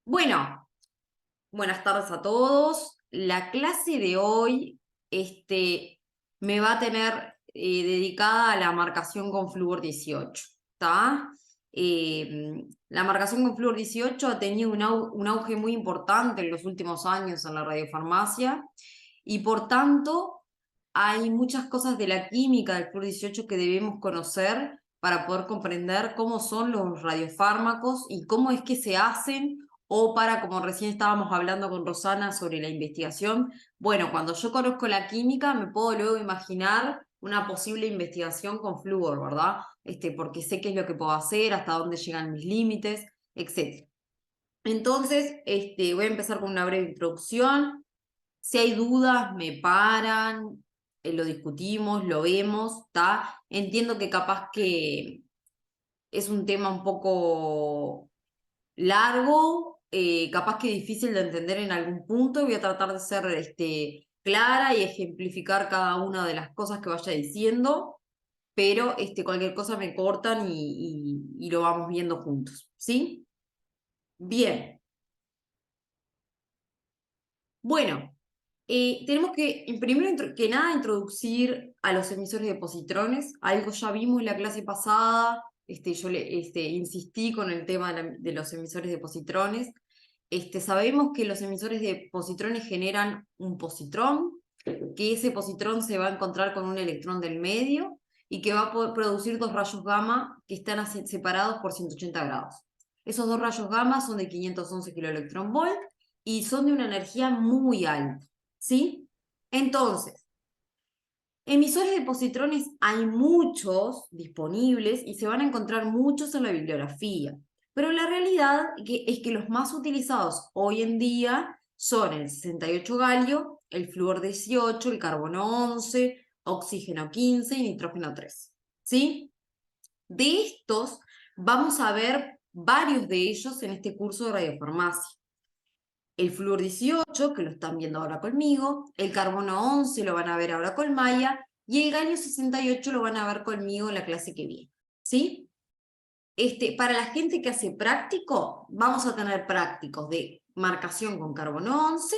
Bueno, buenas tardes a todos. La clase de hoy me va a tener dedicada a la marcación con flúor 18, ¿está? La marcación con flúor 18 ha tenido un auge muy importante en los últimos años en la radiofarmacia y por tanto hay muchas cosas de la química del flúor 18 que debemos conocer para poder comprender cómo son los radiofármacos y cómo es que se hacen o para, como recién estábamos hablando con Rosana sobre la investigación, bueno, cuando yo conozco la química me puedo luego imaginar una posible investigación con flúor, ¿verdad? Porque sé qué es lo que puedo hacer, hasta dónde llegan mis límites, etc. Entonces, voy a empezar con una breve introducción. Si hay dudas, me paran, lo discutimos, lo vemos, ¿está? Entiendo que capaz que es un tema un poco largo, capaz que difícil de entender en algún punto. Voy a tratar de ser clara y ejemplificar cada una de las cosas que vaya diciendo, pero cualquier cosa me cortan y lo vamos viendo juntos, ¿sí? Bien, bueno, tenemos que, primero que nada, introducir a los emisores de positrones. Algo ya vimos en la clase pasada. Yo insistí con el tema de los emisores de positrones. Sabemos que los emisores de positrones generan un positrón, que ese positrón se va a encontrar con un electrón del medio y que va a poder producir dos rayos gamma que están separados por 180 grados. Esos dos rayos gamma son de 511 kiloelectronvolt y son de una energía muy alta, ¿sí? Entonces, emisores de positrones hay muchos disponibles y se van a encontrar muchos en la bibliografía, pero la realidad es que los más utilizados hoy en día son el 68 galio, el flúor 18, el carbono 11, oxígeno 15 y nitrógeno 3, ¿sí? De estos vamos a ver varios de ellos en este curso de radiofarmacia. El flúor 18, que lo están viendo ahora conmigo, el carbono 11 lo van a ver ahora con Maya, y el galio 68 lo van a ver conmigo en la clase que viene, ¿sí? Para la gente que hace práctico, vamos a tener prácticos de marcación con carbono 11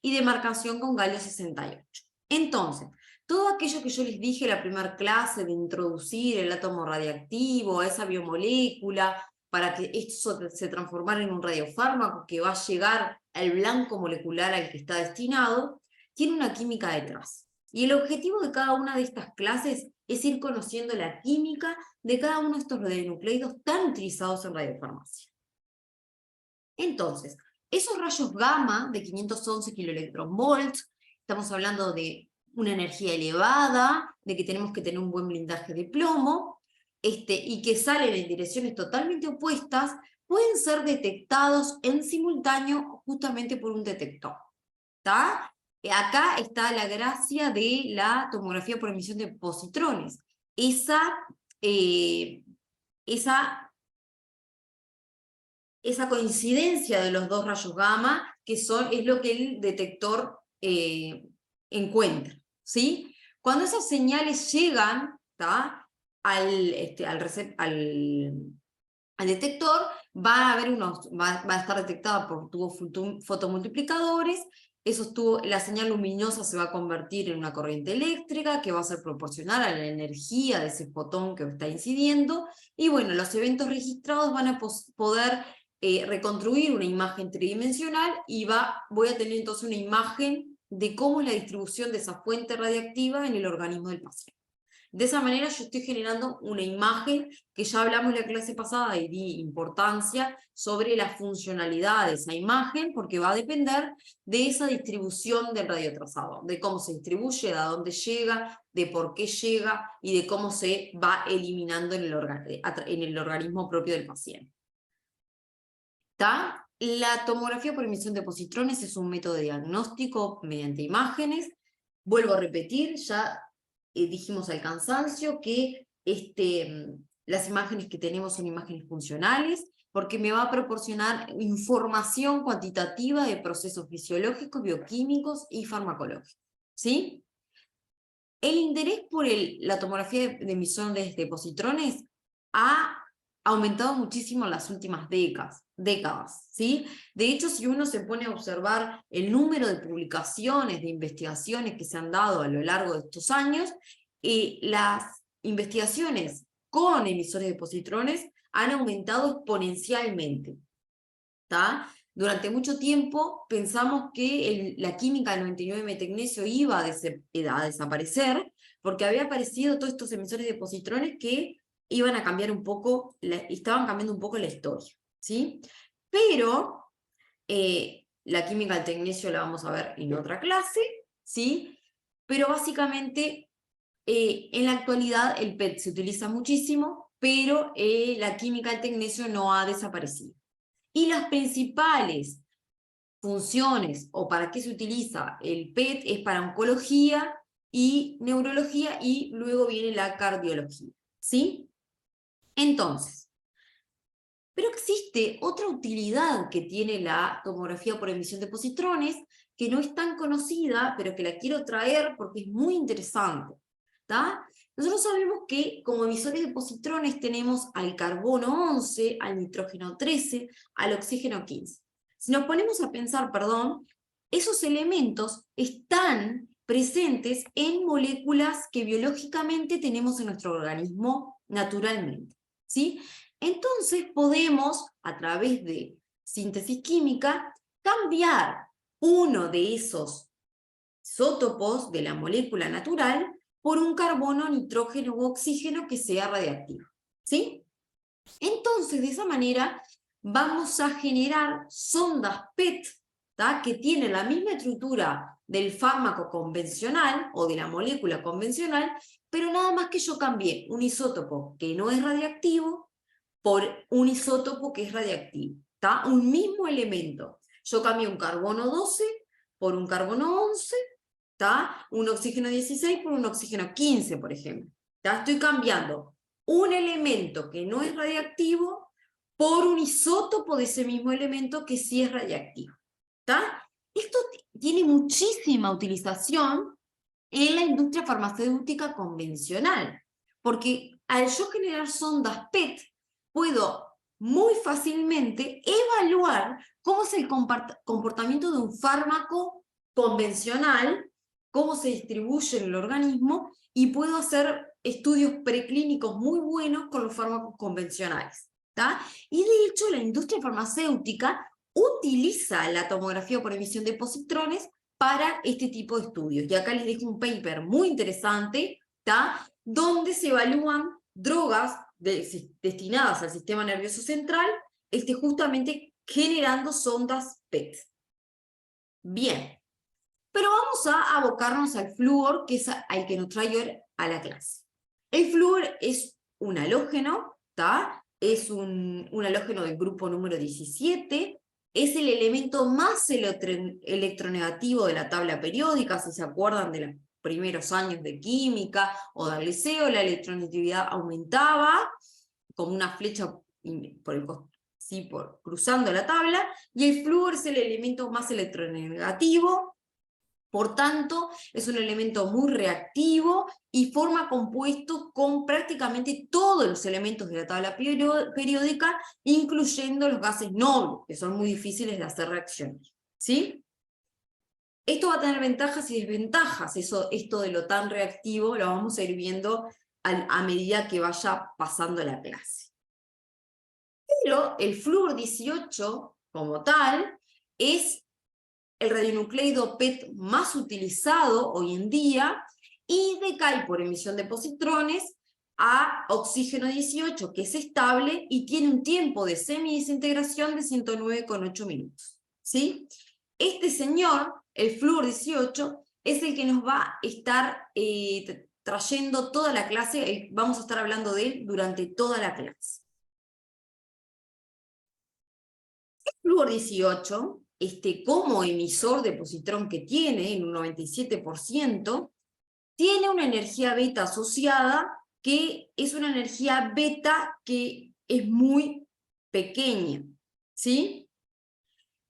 y de marcación con galio 68. Entonces, todo aquello que yo les dije en la primera clase de introducir el átomo radiactivo a esa biomolécula para que esto se transformara en un radiofármaco que va a llegar al blanco molecular al que está destinado, tiene una química detrás. Y el objetivo de cada una de estas clases es ir conociendo la química de cada uno de estos radionucleidos tan utilizados en radiofarmacia. Entonces, esos rayos gamma de 511 kiloelectronvolts, estamos hablando de una energía elevada, de que tenemos que tener un buen blindaje de plomo, y que salen en direcciones totalmente opuestas, pueden ser detectados en simultáneo justamente por un detector. ¿Está? Acá está la gracia de la tomografía por emisión de positrones. Eh, esa esa coincidencia de los dos rayos gamma, es lo que el detector encuentra, ¿sí? Cuando esas señales llegan, ¿tá? al detector, va a estar detectada por tubos fotomultiplicadores. La señal luminosa se va a convertir en una corriente eléctrica que va a ser proporcional a la energía de ese fotón que está incidiendo, y bueno, los eventos registrados van a poder reconstruir una imagen tridimensional y voy a tener entonces una imagen de cómo es la distribución de esa fuente radiactiva en el organismo del paciente. De esa manera yo estoy generando una imagen que ya hablamos en la clase pasada y di importancia sobre la funcionalidad de esa imagen, porque va a depender de esa distribución del radiotrazador, de cómo se distribuye, de a dónde llega, de por qué llega y de cómo se va eliminando en el organismo propio del paciente. ¿Está? La tomografía por emisión de positrones es un método de diagnóstico mediante imágenes. Vuelvo a repetir, ya dijimos al cansancio que las imágenes que tenemos son imágenes funcionales, porque me va a proporcionar información cuantitativa de procesos fisiológicos, bioquímicos y farmacológicos, ¿sí? El interés por la tomografía de emisión de positrones ha aumentado muchísimo en las últimas décadas, ¿sí? De hecho, si uno se pone a observar el número de publicaciones, de investigaciones que se han dado a lo largo de estos años, las investigaciones con emisores de positrones han aumentado exponencialmente, ¿tá? Durante mucho tiempo pensamos que la química del 99-metagnesio iba a desaparecer, porque había aparecido todos estos emisores de positrones que iban a cambiar un poco, estaban cambiando un poco la historia, ¿sí? Pero la química del tecnesio la vamos a ver en otra clase, ¿sí? Pero básicamente en la actualidad el PET se utiliza muchísimo, pero la química del tecnesio no ha desaparecido. Y las principales funciones o para qué se utiliza el PET es para oncología y neurología, y luego viene la cardiología, ¿sí? Entonces, pero existe otra utilidad que tiene la tomografía por emisión de positrones, que no es tan conocida, pero que la quiero traer porque es muy interesante, ¿tá? Nosotros sabemos que como emisores de positrones tenemos al carbono 11, al nitrógeno 13, al oxígeno 15. Si nos ponemos a pensar, perdón, esos elementos están presentes en moléculas que biológicamente tenemos en nuestro organismo naturalmente, ¿sí? Entonces podemos, a través de síntesis química, cambiar uno de esos isótopos de la molécula natural por un carbono, nitrógeno u oxígeno que sea radiactivo, ¿sí? Entonces, de esa manera, vamos a generar sondas PET, ¿tá? Que tienen la misma estructura del fármaco convencional o de la molécula convencional, pero nada más que yo cambié un isótopo que no es radiactivo por un isótopo que es radiactivo, ¿tá? Un mismo elemento. Yo cambié un carbono 12 por un carbono 11, ¿tá? Un oxígeno 16 por un oxígeno 15, por ejemplo. ¿Tá? Estoy cambiando un elemento que no es radiactivo por un isótopo de ese mismo elemento que sí es radiactivo, ¿tá? Esto tiene muchísima utilización en la industria farmacéutica convencional, porque al yo generar sondas PET, puedo muy fácilmente evaluar cómo es el comportamiento de un fármaco convencional, cómo se distribuye en el organismo, y puedo hacer estudios preclínicos muy buenos con los fármacos convencionales, ¿tá? Y de hecho la industria farmacéutica utiliza la tomografía por emisión de positrones para este tipo de estudios. Y acá les dejo un paper muy interesante, ¿tá? Donde se evalúan drogas destinadas al sistema nervioso central, justamente generando sondas PET. Bien, pero vamos a abocarnos al flúor, que es al que nos trae hoy a la clase. El flúor es un halógeno, ¿tá? Es un halógeno del grupo número 17, es el elemento más electronegativo de la tabla periódica. Si se acuerdan de los primeros años de química o de liceo, la electronegatividad aumentaba como una flecha cruzando la tabla, y el flúor es el elemento más electronegativo. Por tanto, es un elemento muy reactivo y forma compuestos con prácticamente todos los elementos de la tabla periódica, incluyendo los gases nobles, que son muy difíciles de hacer reacciones, ¿sí? Esto va a tener ventajas y desventajas. Esto de lo tan reactivo lo vamos a ir viendo a medida que vaya pasando la clase. Pero el flúor 18, como tal, es el radionucleido PET más utilizado hoy en día, y decae por emisión de positrones a oxígeno 18, que es estable y tiene un tiempo de semidesintegración de 109,8 minutos, ¿sí? Este señor, el flúor 18, es el que nos va a estar trayendo toda la clase. Vamos a estar hablando de él durante toda la clase. El flúor 18, como emisor de positrón que tiene, en un 97%, tiene una energía beta asociada, que es una energía beta que es muy pequeña, ¿sí?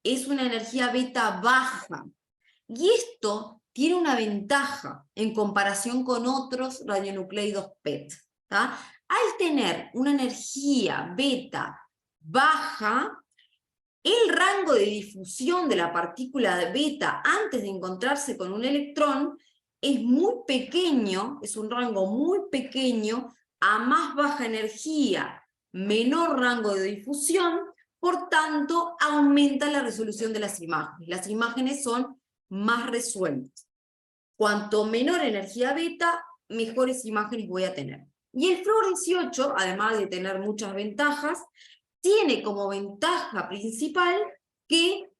Es una energía beta baja. Y esto tiene una ventaja en comparación con otros radionucleidos PET, ¿tá? Al tener una energía beta baja, el rango de difusión de la partícula de beta antes de encontrarse con un electrón es muy pequeño, es un rango muy pequeño, a más baja energía, menor rango de difusión, por tanto aumenta la resolución de las imágenes. Las imágenes son más resueltas. Cuanto menor energía beta, mejores imágenes voy a tener. Y el flúor 18, además de tener muchas ventajas, tiene como ventaja principal que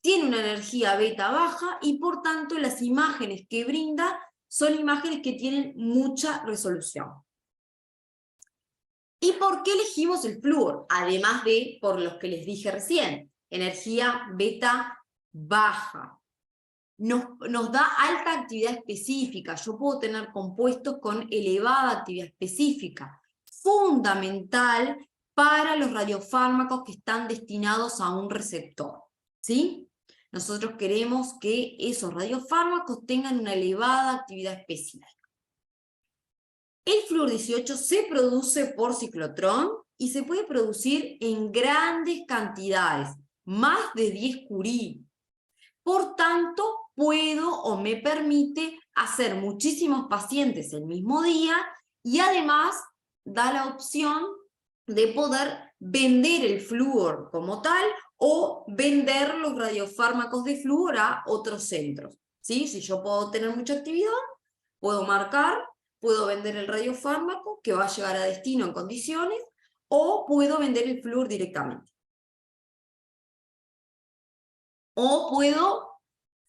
tiene una energía beta baja y por tanto las imágenes que brinda son imágenes que tienen mucha resolución. ¿Y por qué elegimos el flúor? Además de por los que les dije recién, energía beta baja. Nos da alta actividad específica. Yo puedo tener compuestos con elevada actividad específica, fundamental para los radiofármacos que están destinados a un receptor, ¿sí? Nosotros queremos que esos radiofármacos tengan una elevada actividad específica. El flúor 18 se produce por ciclotrón y se puede producir en grandes cantidades, más de 10 curie. Por tanto, puedo o me permite hacer muchísimos pacientes el mismo día y además da la opción de poder vender el flúor como tal o vender los radiofármacos de flúor a otros centros, ¿sí? Si yo puedo tener mucha actividad, puedo marcar, puedo vender el radiofármaco que va a llegar a destino en condiciones o puedo vender el flúor directamente. O puedo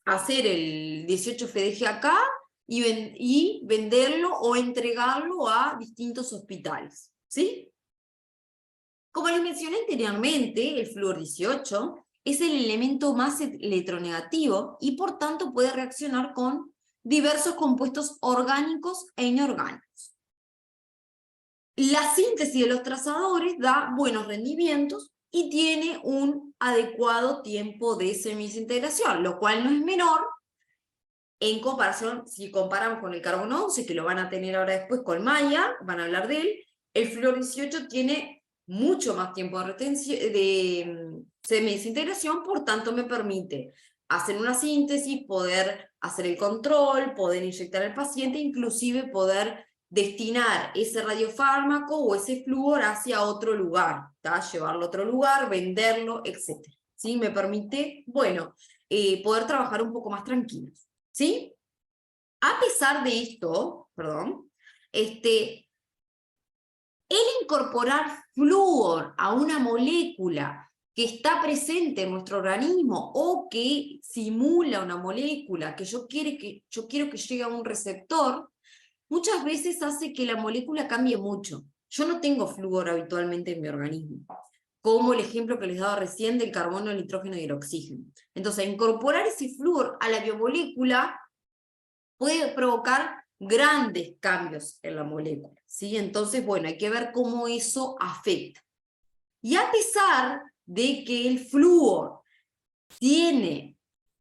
hacer el 18FDG acá y venderlo o entregarlo a distintos hospitales, ¿sí? Como les mencioné anteriormente, el flúor 18 es el elemento más electronegativo y por tanto puede reaccionar con diversos compuestos orgánicos e inorgánicos. La síntesis de los trazadores da buenos rendimientos y tiene un adecuado tiempo de semidesintegración, lo cual no es menor en comparación, si comparamos con el carbono 11, que lo van a tener ahora después con Maya, van a hablar de él, el flúor 18 tiene mucho más tiempo de retención, de semidesintegración, por tanto me permite hacer una síntesis, poder hacer el control, poder inyectar al paciente, inclusive poder destinar ese radiofármaco o ese flúor hacia otro lugar, ¿tá? Llevarlo a otro lugar, venderlo, etc. ¿Sí? Me permite, bueno, poder trabajar un poco más tranquilos, ¿sí? A pesar de esto, perdón, el incorporar flúor a una molécula que está presente en nuestro organismo o que simula una molécula que yo quiero que llegue a un receptor, muchas veces hace que la molécula cambie mucho. Yo no tengo flúor habitualmente en mi organismo, como el ejemplo que les daba recién del carbono, el nitrógeno y el oxígeno. Entonces, incorporar ese flúor a la biomolécula puede provocar grandes cambios en la molécula, ¿sí? Entonces, bueno, hay que ver cómo eso afecta. Y a pesar de que el flúor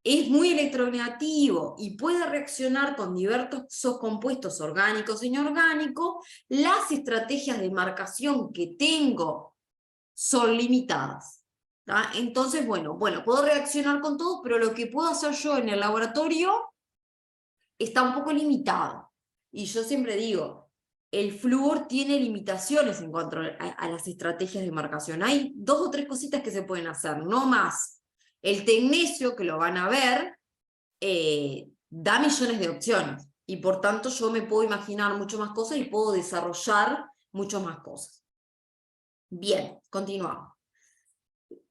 es muy electronegativo y puede reaccionar con diversos compuestos orgánicos e inorgánicos, las estrategias de marcación que tengo son limitadas, ¿tá? Entonces, bueno, puedo reaccionar con todo, pero lo que puedo hacer yo en el laboratorio está un poco limitado. Y yo siempre digo, el flúor tiene limitaciones en cuanto a las estrategias de marcación. Hay 2 o 3 cositas que se pueden hacer, no más. El tecnesio, que lo van a ver, da millones de opciones. Y por tanto yo me puedo imaginar mucho más cosas y puedo desarrollar muchas más cosas. Bien, continuamos.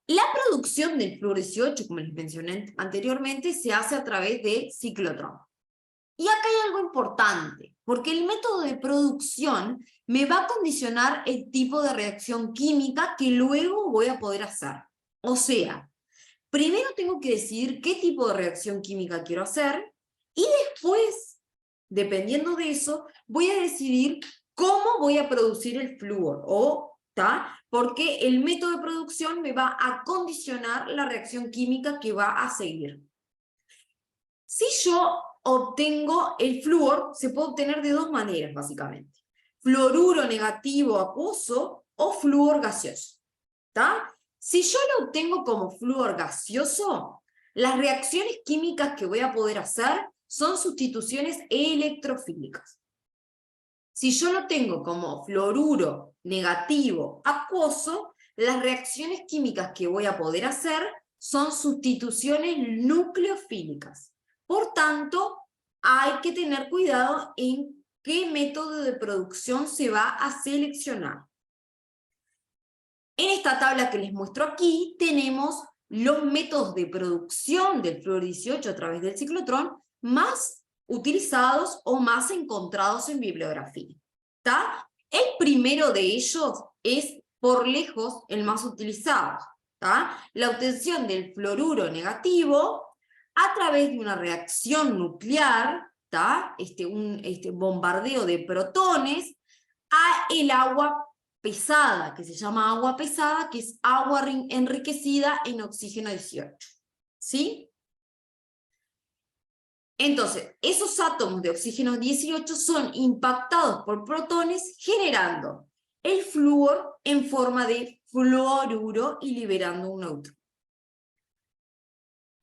La producción del flúor 18, como les mencioné anteriormente, se hace a través de ciclotrón. Y acá hay algo importante, porque el método de producción me va a condicionar el tipo de reacción química que luego voy a poder hacer. O sea, primero tengo que decidir qué tipo de reacción química quiero hacer y después, dependiendo de eso, voy a decidir cómo voy a producir el flúor, porque el método de producción me va a condicionar la reacción química que va a seguir. Si yo obtengo el flúor, se puede obtener de 2 maneras, básicamente. fluoruro negativo acuoso o flúor gaseoso. ¿Está? Si yo lo obtengo como flúor gaseoso, las reacciones químicas que voy a poder hacer son sustituciones electrofílicas. Si yo lo tengo como fluoruro negativo acuoso, las reacciones químicas que voy a poder hacer son sustituciones nucleofílicas. Por tanto, hay que tener cuidado en qué método de producción se va a seleccionar. En esta tabla que les muestro aquí tenemos los métodos de producción del flúor 18 a través del ciclotrón más utilizados o más encontrados en bibliografía. ¿Tá? El primero de ellos es por lejos el más utilizado. ¿Tá? La obtención del fluoruro negativo a través de una reacción nuclear, ¿tá? Un bombardeo de protones a el agua pesada, que se llama agua pesada, que es agua enriquecida en oxígeno 18. ¿Sí? Entonces, esos átomos de oxígeno 18 son impactados por protones generando el flúor en forma de fluoruro y liberando un neutrón.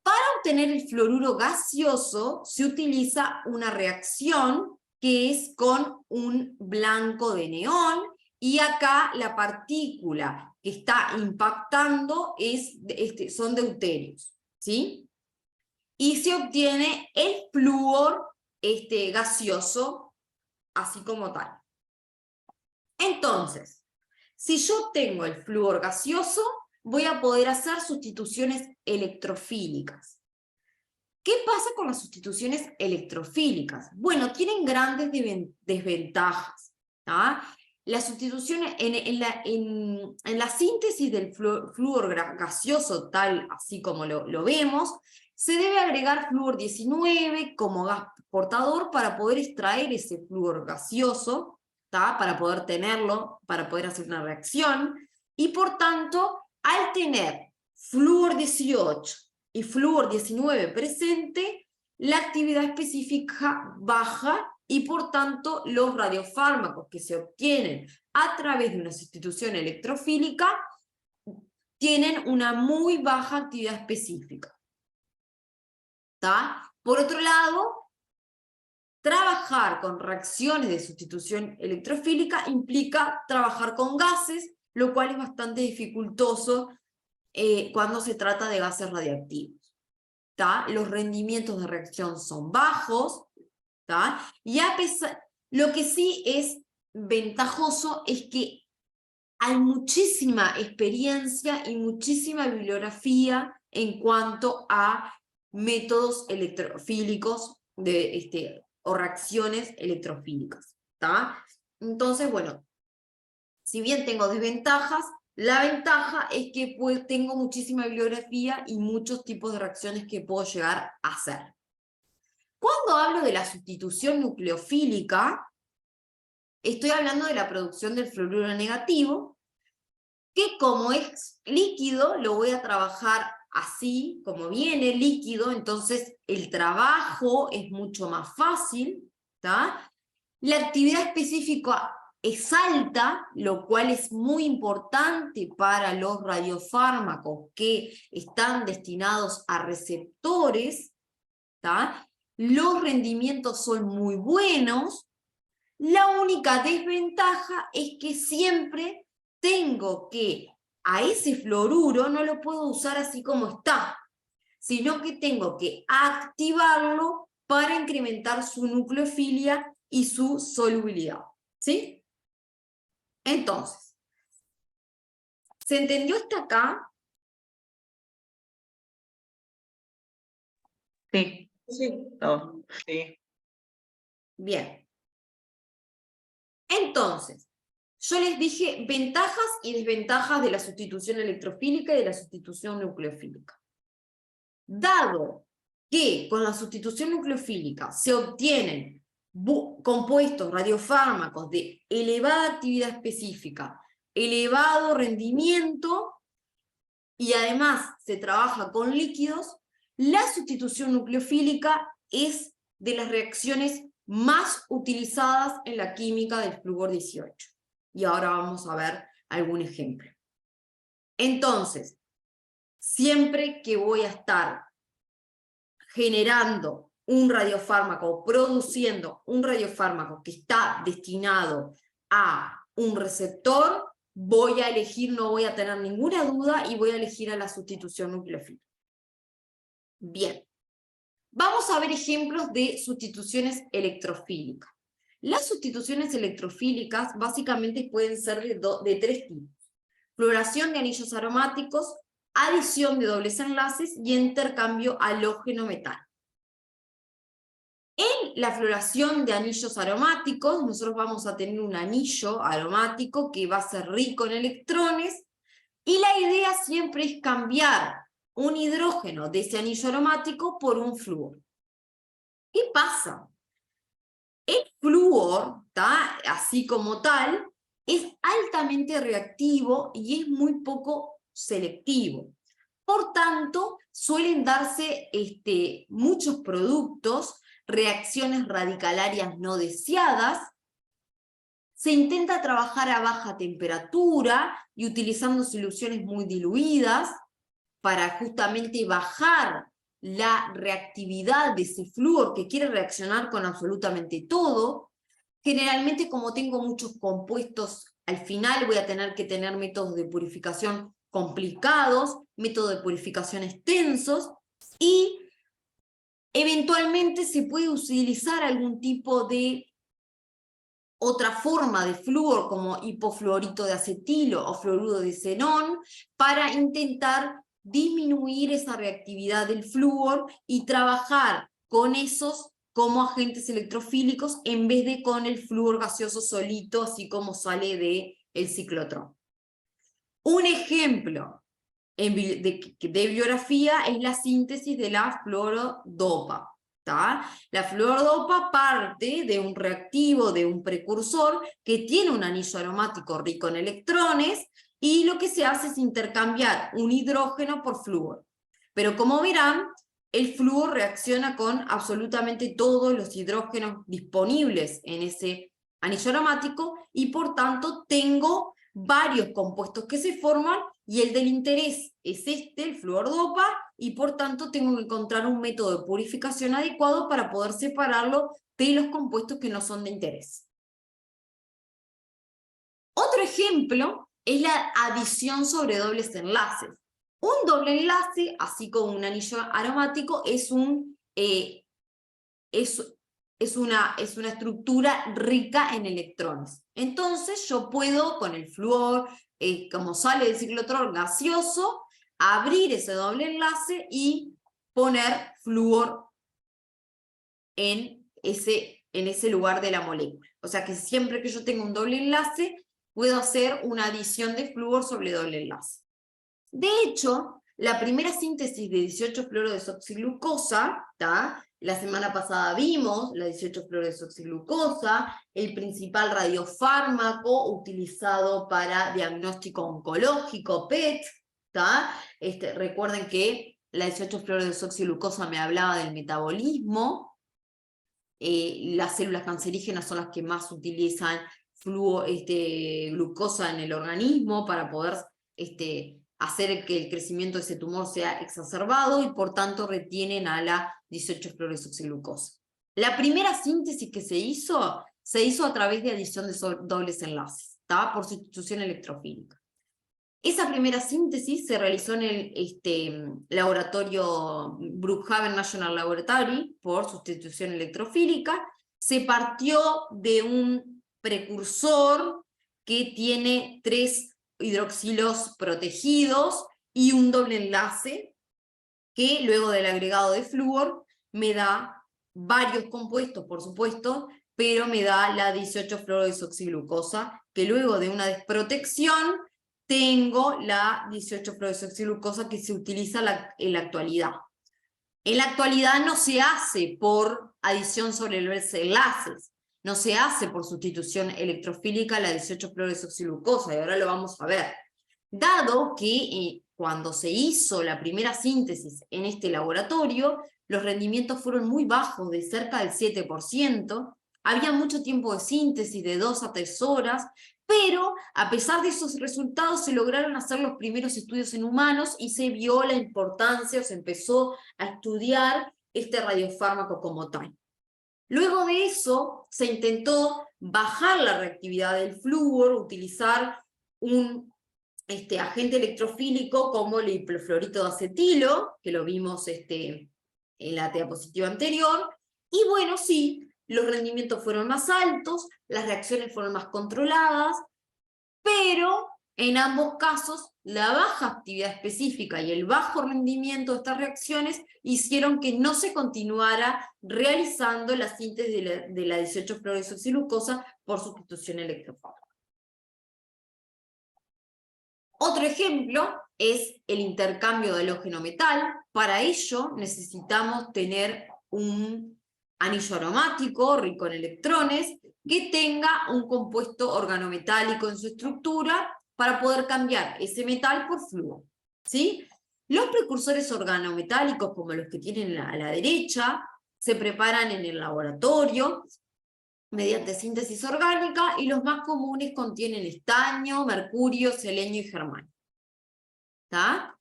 Para obtener el fluoruro gaseoso se utiliza una reacción que es con un blanco de neón, y acá la partícula que está impactando son deuterios, ¿sí? Y se obtiene el flúor gaseoso, así como tal. Entonces, si yo tengo el flúor gaseoso, voy a poder hacer sustituciones electrofílicas. ¿Qué pasa con las sustituciones electrofílicas? Bueno, tienen grandes desventajas. ¿Ah? La sustitución en la síntesis del flúor gaseoso, tal así como lo vemos, se debe agregar flúor 19 como gas portador para poder extraer ese flúor gaseoso, ¿tá? Para poder tenerlo, para poder hacer una reacción, y por tanto, al tener flúor 18 y flúor 19 presente, la actividad específica baja y por tanto los radiofármacos que se obtienen a través de una sustitución electrofílica tienen una muy baja actividad específica. ¿Tá? Por otro lado, trabajar con reacciones de sustitución electrofílica implica trabajar con gases, lo cual es bastante dificultoso cuando se trata de gases radiactivos. ¿Tá? Los rendimientos de reacción son bajos, ¿tá? Y lo que sí es ventajoso es que hay muchísima experiencia y muchísima bibliografía en cuanto a métodos electrofílicos o reacciones electrofílicas. ¿Tá? Entonces, bueno, si bien tengo desventajas, la ventaja es que tengo muchísima bibliografía y muchos tipos de reacciones que puedo llegar a hacer. Cuando hablo de la sustitución nucleofílica, estoy hablando de la producción del fluoruro negativo, que como es líquido, lo voy a trabajar así, como viene líquido, entonces el trabajo es mucho más fácil, ¿tá? La actividad específica es alta, lo cual es muy importante para los radiofármacos que están destinados a receptores, ¿tá? Los rendimientos son muy buenos. La única desventaja es que siempre tengo que a ese fluoruro no lo puedo usar así como está, sino que tengo que activarlo para incrementar su nucleofilia y su solubilidad. ¿Sí? Entonces, ¿se entendió hasta acá? Sí. Sí. No, sí. Bien. Entonces, yo les dije ventajas y desventajas de la sustitución electrofílica y de la sustitución nucleofílica. Dado que con la sustitución nucleofílica se obtienen compuestos radiofármacos de elevada actividad específica, elevado rendimiento, y además se trabaja con líquidos, la sustitución nucleofílica es de las reacciones más utilizadas en la química del flúor 18. Y ahora vamos a ver algún ejemplo. Entonces, siempre que voy a estar generando un radiofármaco, produciendo un radiofármaco que está destinado a un receptor, voy a elegir, no voy a tener ninguna duda, y voy a elegir a la sustitución nucleófila. Bien. Vamos a ver ejemplos de sustituciones electrofílicas. Las sustituciones electrofílicas básicamente pueden ser de tres tipos: fluoración de anillos aromáticos, adición de dobles enlaces y intercambio halógeno-metal. En la fluoración de anillos aromáticos, nosotros vamos a tener un anillo aromático que va a ser rico en electrones, y la idea siempre es cambiar un hidrógeno de ese anillo aromático por un flúor. ¿Qué pasa? El flúor, así como tal, es altamente reactivo y es muy poco selectivo. Por tanto, suelen darse muchos productos, reacciones radicalarias no deseadas. Se intenta trabajar a baja temperatura y utilizando soluciones muy diluidas para justamente bajar la reactividad de ese flúor que quiere reaccionar con absolutamente todo. Generalmente, como tengo muchos compuestos, al final voy a tener que tener métodos de purificación complicados, métodos de purificación extensos, y eventualmente se puede utilizar algún tipo de otra forma de flúor, como hipofluorito de acetilo o fluoruro de xenón, para intentar disminuir esa reactividad del flúor y trabajar con esos como agentes electrofílicos en vez de con el flúor gaseoso solito, así como sale del ciclotrón. Un ejemplo de biografía es la síntesis de la fluorodopa. La fluorodopa parte de un reactivo, de un precursor que tiene un anillo aromático rico en electrones, y lo que se hace es intercambiar un hidrógeno por flúor. Pero como verán, el flúor reacciona con absolutamente todos los hidrógenos disponibles en ese anillo aromático, y por tanto tengo varios compuestos que se forman, y el del interés es el fluorodopa, y por tanto tengo que encontrar un método de purificación adecuado para poder separarlo de los compuestos que no son de interés. Otro ejemplo es la adición sobre dobles enlaces. Un doble enlace, así como un anillo aromático, es una estructura rica en electrones. Entonces yo puedo, con el flúor, como sale del ciclotrón gaseoso, abrir ese doble enlace y poner flúor en ese lugar de la molécula. O sea que siempre que yo tenga un doble enlace, puedo hacer una adición de flúor sobre doble enlace. De hecho, la primera síntesis de 18-fluorodesoxiglucosa, la semana pasada vimos la 18-fluorodesoxiglucosa, el principal radiofármaco utilizado para diagnóstico oncológico, PET. Recuerden que la 18-fluorodesoxiglucosa me hablaba del metabolismo. Las células cancerígenas son las que más utilizan glucosa en el organismo para poder hacer que el crecimiento de ese tumor sea exacerbado, y por tanto retienen a la 18-fluorodesoxiglucosa. La primera síntesis que se hizo a través de adición de dobles enlaces, por sustitución electrofílica. Esa primera síntesis se realizó en el laboratorio Brookhaven National Laboratory por sustitución electrofílica. Se partió de un precursor que tiene 3 hidroxilos protegidos y un doble enlace, que luego del agregado de flúor me da varios compuestos, por supuesto, pero me da la 18-fluorodesoxiglucosa, que luego de una desprotección tengo la 18-fluorodesoxiglucosa que se utiliza en la actualidad. En la actualidad no se hace por adición sobre los enlaces, no se hace por sustitución electrofílica la 18-fluorodesoxiglucosa, y ahora lo vamos a ver. Dado que cuando se hizo la primera síntesis en este laboratorio, los rendimientos fueron muy bajos, de cerca del 7%, Había mucho tiempo de síntesis, de 2 a 3 horas, pero a pesar de esos resultados se lograron hacer los primeros estudios en humanos y se vio la importancia, o se empezó a estudiar este radiofármaco como tal. Luego de eso se intentó bajar la reactividad del flúor, utilizar un agente electrofílico como el hipofluorito de acetilo, que lo vimos en la diapositiva anterior, y bueno, sí, los rendimientos fueron más altos, las reacciones fueron más controladas, pero en ambos casos la baja actividad específica y el bajo rendimiento de estas reacciones hicieron que no se continuara realizando la síntesis de la 18-fluorodesoxilucosa por sustitución electrofórica. Otro ejemplo es el intercambio de halógeno-metal. Para ello necesitamos tener un anillo aromático rico en electrones que tenga un compuesto organometálico en su estructura para poder cambiar ese metal por flúor, ¿sí? Los precursores organometálicos, como los que tienen a la derecha, se preparan en el laboratorio mediante síntesis orgánica, y los más comunes contienen estaño, mercurio, selenio y germanio. ¿Está?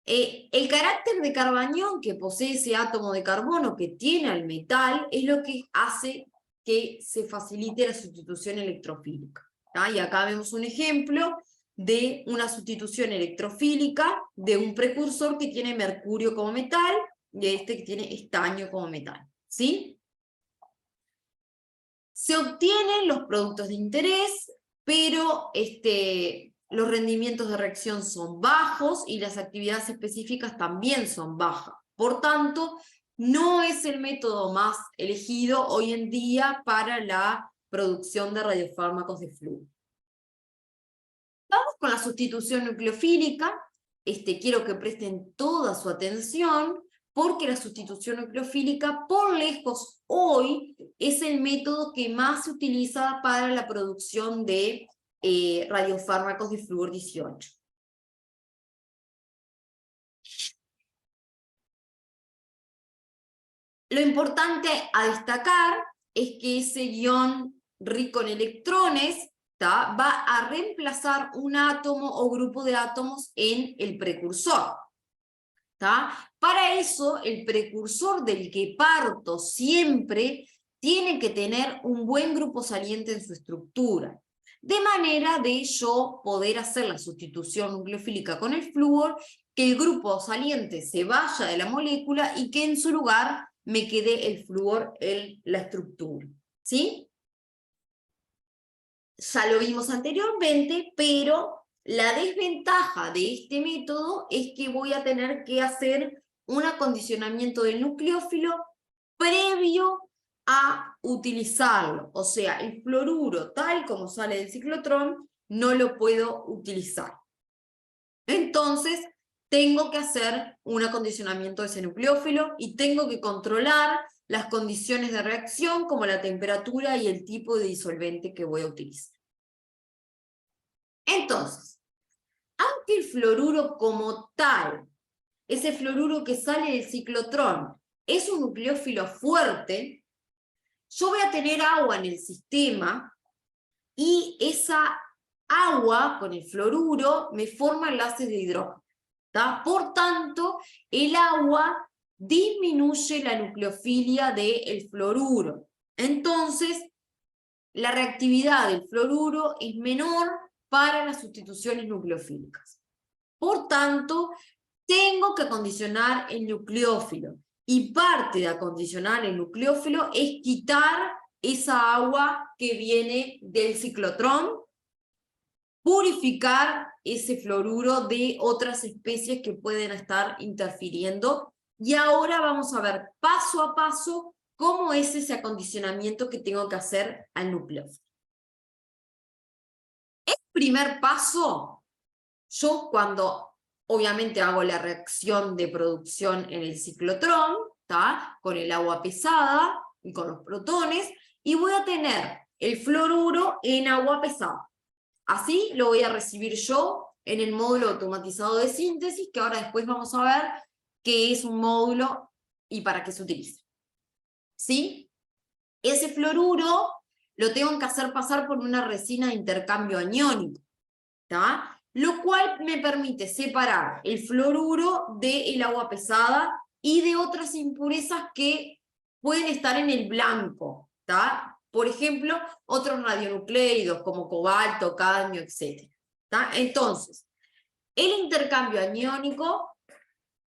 El carácter de carbanión que posee ese átomo de carbono que tiene al metal es lo que hace que se facilite la sustitución electrofílica. ¿Está? Y acá vemos un ejemplo de una sustitución electrofílica de un precursor que tiene mercurio como metal y este que tiene estaño como metal. ¿Sí? Se obtienen los productos de interés, pero los rendimientos de reacción son bajos y las actividades específicas también son bajas. Por tanto, no es el método más elegido hoy en día para la producción de radiofármacos de flúor. Vamos con la sustitución nucleofílica. Quiero que presten toda su atención, porque la sustitución nucleofílica, por lejos hoy, es el método que más se utiliza para la producción de radiofármacos de flúor 18. Lo importante a destacar es que ese ion rico en electrones va a reemplazar un átomo o grupo de átomos en el precursor. Para eso, el precursor del que parto siempre tiene que tener un buen grupo saliente en su estructura, de manera de yo poder hacer la sustitución nucleofílica con el flúor, que el grupo saliente se vaya de la molécula y que en su lugar me quede el flúor en la estructura. ¿Sí? Ya lo vimos anteriormente, pero la desventaja de este método es que voy a tener que hacer un acondicionamiento del nucleófilo previo a utilizarlo. O sea, el fluoruro, tal como sale del ciclotrón, no lo puedo utilizar. Entonces, tengo que hacer un acondicionamiento de ese nucleófilo y tengo que controlar las condiciones de reacción, como la temperatura y el tipo de disolvente que voy a utilizar. Entonces, aunque el fluoruro como tal, ese fluoruro que sale del ciclotrón, es un nucleófilo fuerte, yo voy a tener agua en el sistema y esa agua con el fluoruro me forma enlaces de hidrógeno. Por tanto, el agua disminuye la nucleofilia del fluoruro. Entonces, la reactividad del fluoruro es menor para las sustituciones nucleofílicas. Por tanto, tengo que acondicionar el nucleófilo. Y parte de acondicionar el nucleófilo es quitar esa agua que viene del ciclotrón, purificar ese fluoruro de otras especies que pueden estar interfiriendo. Y ahora vamos a ver paso a paso cómo es ese acondicionamiento que tengo que hacer al nucleófilo. El primer paso, yo cuando obviamente hago la reacción de producción en el ciclotrón, con el agua pesada y con los protones, y voy a tener el fluoruro en agua pesada. Así lo voy a recibir yo en el módulo automatizado de síntesis, que ahora después vamos a ver qué es un módulo y para qué se utiliza. ¿Sí? ese fluoruro lo tengo que hacer pasar por una resina de intercambio aniónico, ¿tá? Lo cual me permite separar el fluoruro del agua pesada y de otras impurezas que pueden estar en el blanco, ¿tá? Por ejemplo, otros radionucleidos como cobalto, cadmio, etc. ¿Tá? Entonces, el intercambio aniónico,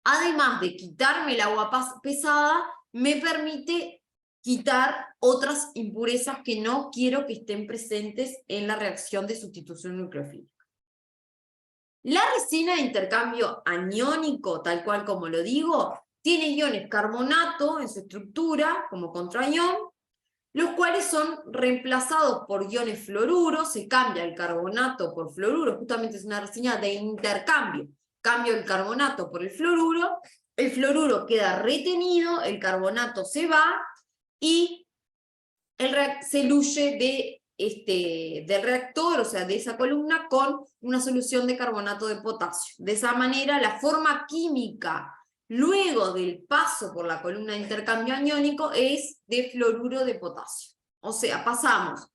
además de quitarme el agua pesada, me permite quitar otras impurezas que no quiero que estén presentes en la reacción de sustitución nucleofílica. La resina de intercambio aniónico, tal cual como lo digo, tiene iones carbonato en su estructura como contraión, los cuales son reemplazados por iones fluoruro, se cambia el carbonato por fluoruro, justamente es una resina de intercambio. Cambio el carbonato por el fluoruro queda retenido, el carbonato se va y se diluye del reactor, o sea, de esa columna, con una solución de carbonato de potasio. De esa manera, la forma química, luego del paso por la columna de intercambio aniónico, es de fluoruro de potasio. O sea, pasamos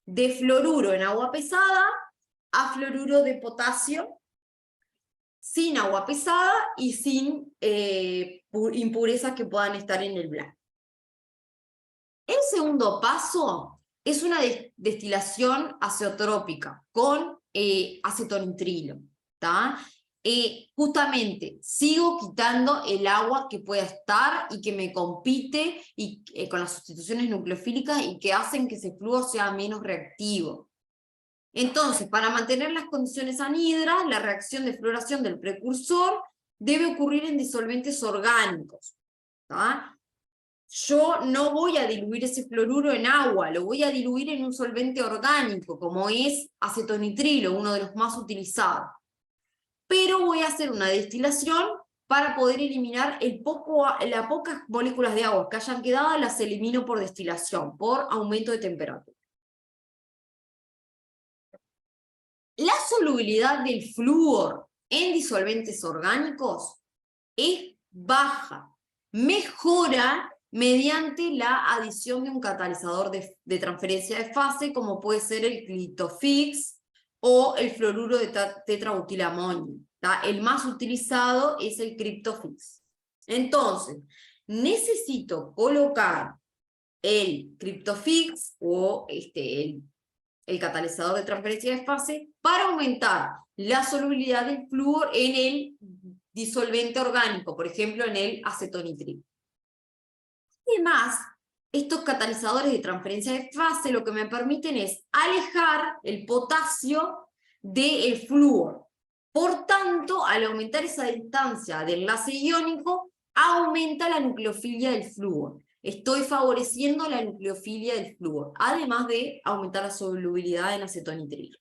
de fluoruro en agua pesada a fluoruro de potasio sin agua pesada y sin impurezas que puedan estar en el blanco. El segundo paso es una destilación azeotrópica con acetonitrilo, ¿tá? Justamente sigo quitando el agua que pueda estar y que me compite y, con las sustituciones nucleofílicas y que hacen que ese flúor sea menos reactivo. Entonces, para mantener las condiciones anhidras, la reacción de fluoración del precursor debe ocurrir en disolventes orgánicos, ¿tá? Yo no voy a diluir ese fluoruro en agua, lo voy a diluir en un solvente orgánico, como es acetonitrilo, uno de los más utilizados. Pero voy a hacer una destilación para poder eliminar las pocas moléculas de agua que hayan quedado, las elimino por destilación, por aumento de temperatura. La solubilidad del flúor en disolventes orgánicos es baja, mejora mediante la adición de un catalizador de transferencia de fase, como puede ser el Clitofix o el fluoruro de tetrabutilamonio. El más utilizado es el Cryptofix. Entonces, necesito colocar el Cryptofix o el catalizador de transferencia de fase para aumentar la solubilidad del flúor en el disolvente orgánico, por ejemplo en el acetonitrilo. Además, estos catalizadores de transferencia de fase lo que me permiten es alejar el potasio del flúor. Por tanto, al aumentar esa distancia de enlace iónico, aumenta la nucleofilia del flúor. Estoy favoreciendo la nucleofilia del flúor, además de aumentar la solubilidad en acetonitrilo.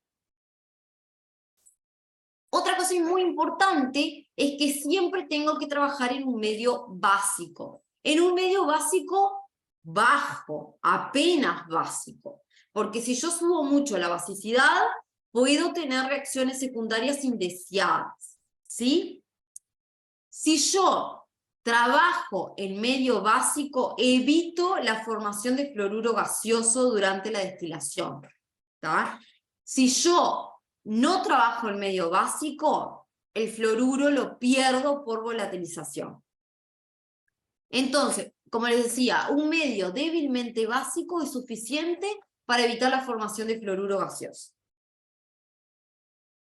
Otra cosa muy importante es que siempre tengo que trabajar en un medio básico. En un medio básico bajo, apenas básico. Porque si yo subo mucho la basicidad, puedo tener reacciones secundarias indeseadas, ¿sí? Si yo trabajo en medio básico, evito la formación de fluoruro gaseoso durante la destilación, ¿tá? Si yo no trabajo en medio básico, el fluoruro lo pierdo por volatilización. Entonces, como les decía, un medio débilmente básico es suficiente para evitar la formación de fluoruro gaseoso.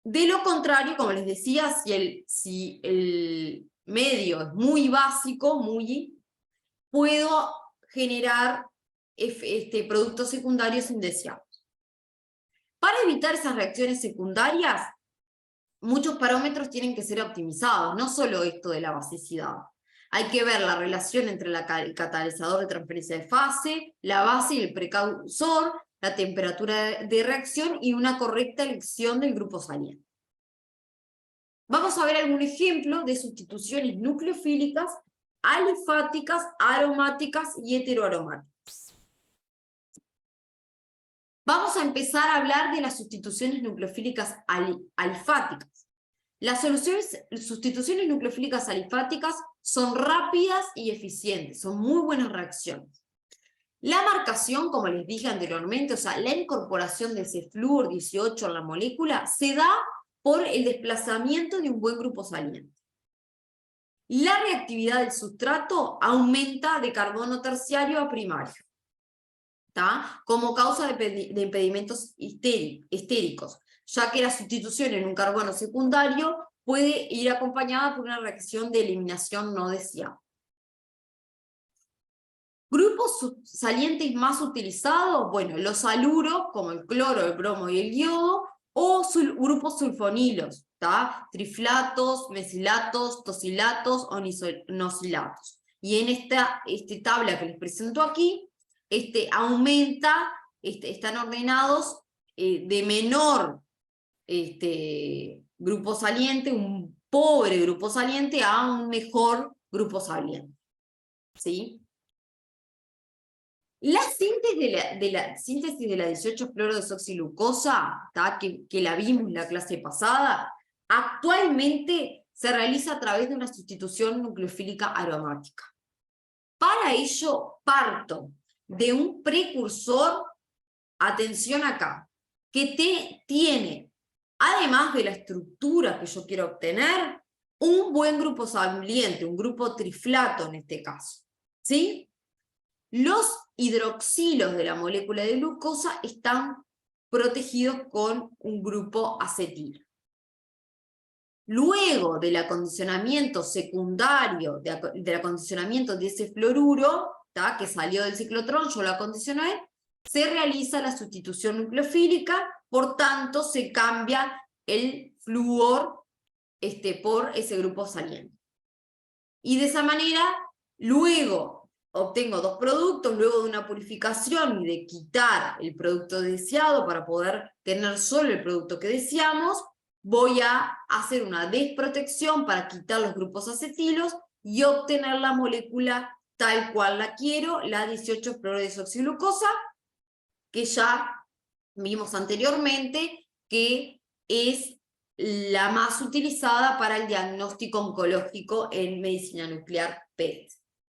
De lo contrario, como les decía, si el medio es muy básico, puedo generar productos secundarios indeseados. Para evitar esas reacciones secundarias, muchos parámetros tienen que ser optimizados, no solo esto de la basicidad. Hay que ver la relación entre el catalizador de transferencia de fase, la base y el precursor, la temperatura de reacción y una correcta elección del grupo saliente. Vamos a ver algún ejemplo de sustituciones nucleofílicas, alifáticas, aromáticas y heteroaromáticas. Vamos a empezar a hablar de las sustituciones nucleofílicas alifáticas. Las sustituciones nucleofílicas alifáticas son rápidas y eficientes, son muy buenas reacciones. La marcación, como les dije anteriormente, o sea, la incorporación de ese flúor 18 en la molécula se da por el desplazamiento de un buen grupo saliente. La reactividad del sustrato aumenta de carbono terciario a primario, ¿tá? Como causa de impedimentos estéricos, ya que la sustitución en un carbono secundario puede ir acompañada por una reacción de eliminación no deseada. Grupos salientes más utilizados, bueno, los haluros, como el cloro, el bromo y el yodo, o grupos sulfonilos, ¿tá? Triflatos, mesilatos, tosilatos o nosilatos. Y en esta tabla que les presento aquí, están ordenados de menor grupo saliente, un pobre grupo saliente, a un mejor grupo saliente, ¿sí? La síntesis de la 18-fluorodesoxilucosa, que la vimos en la clase pasada, actualmente se realiza a través de una sustitución nucleofílica aromática. Para ello, parto de un precursor, atención acá, que tiene, además de la estructura que yo quiero obtener, un buen grupo saliente, un grupo triflato en este caso, ¿sí? Los hidroxilos de la molécula de glucosa están protegidos con un grupo acetilo. Luego del acondicionamiento secundario, del acondicionamiento de ese fluoruro, que salió del ciclotrón, yo lo acondicioné, se realiza la sustitución nucleofílica, por tanto se cambia el flúor por ese grupo saliente. Y de esa manera, luego obtengo dos productos, luego de una purificación y de quitar el producto deseado para poder tener solo el producto que deseamos, voy a hacer una desprotección para quitar los grupos acetilos y obtener la molécula tal cual la quiero, la 18-fluorodesoxilucosa, que ya vimos anteriormente que es la más utilizada para el diagnóstico oncológico en medicina nuclear PET.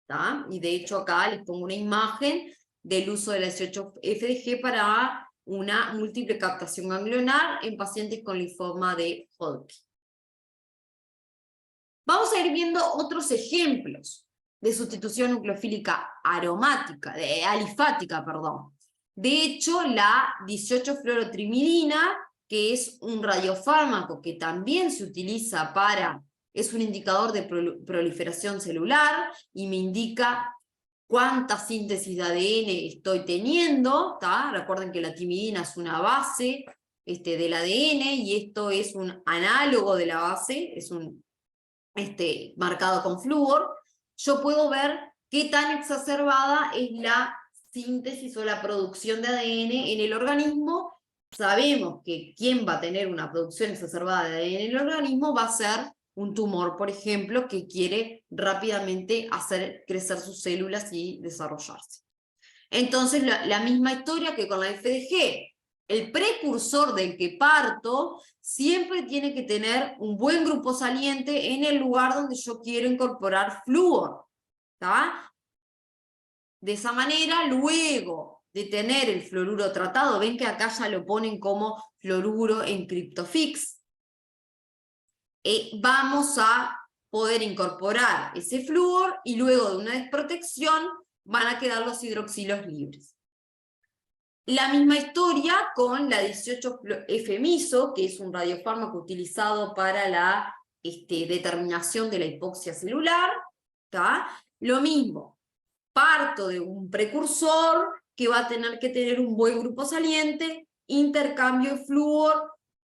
¿Tá? Y de hecho acá les pongo una imagen del uso de la 18-FDG para una múltiple captación ganglionar en pacientes con linfoma de Hodgkin. Vamos a ir viendo otros ejemplos de sustitución nucleofílica alifática, perdón. De hecho, la 18-fluorotrimidina, que es un radiofármaco que también se utiliza es un indicador de proliferación celular y me indica cuánta síntesis de ADN estoy teniendo, ¿tá? Recuerden que la timidina es una base del ADN y esto es un análogo de la base, es un marcado con flúor. Yo puedo ver qué tan exacerbada es la síntesis o la producción de ADN en el organismo. Sabemos que quien va a tener una producción exacerbada de ADN en el organismo va a ser un tumor, por ejemplo, que quiere rápidamente hacer crecer sus células y desarrollarse. Entonces, la misma historia que con la FDG. El precursor del que parto siempre tiene que tener un buen grupo saliente en el lugar donde yo quiero incorporar flúor, ¿tá? De esa manera, luego de tener el fluoruro tratado, ven que acá ya lo ponen como fluoruro en CryptoFix, vamos a poder incorporar ese flúor y luego de una desprotección van a quedar los hidroxilos libres. La misma historia con la 18-FMISO, que es un radiofármaco utilizado para la determinación de la hipoxia celular, ¿tá? Lo mismo, parto de un precursor que va a tener que tener un buen grupo saliente, intercambio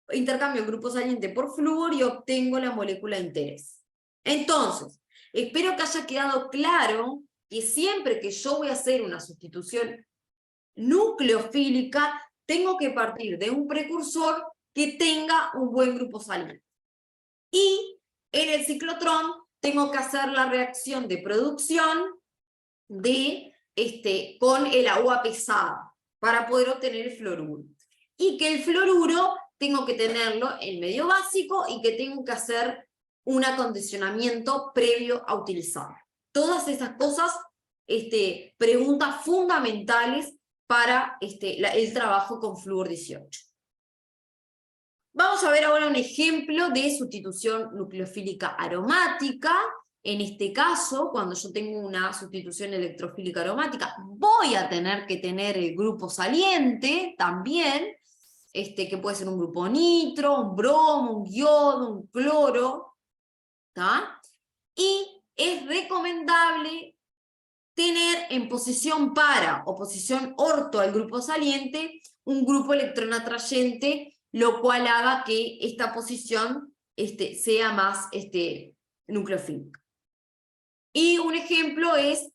el grupo saliente por flúor y obtengo la molécula de interés. Entonces, espero que haya quedado claro que siempre que yo voy a hacer una sustitución nucleofílica, tengo que partir de un precursor que tenga un buen grupo saliente. Y en el ciclotrón tengo que hacer la reacción de producción con el agua pesada para poder obtener el fluoruro. Y que el fluoruro tengo que tenerlo en medio básico y que tengo que hacer un acondicionamiento previo a utilizarlo. Todas esas cosas preguntas fundamentales para el trabajo con flúor 18. Vamos a ver ahora un ejemplo de sustitución nucleofílica aromática. En este caso, cuando yo tengo una sustitución electrofílica aromática, voy a tener que tener el grupo saliente también, que puede ser un grupo nitro, un bromo, un yodo, un cloro, ¿tá? Y es recomendable tener en posición para o posición orto al grupo saliente un grupo electrón atrayente, lo cual haga que esta posición sea más nucleofílica. Y un ejemplo es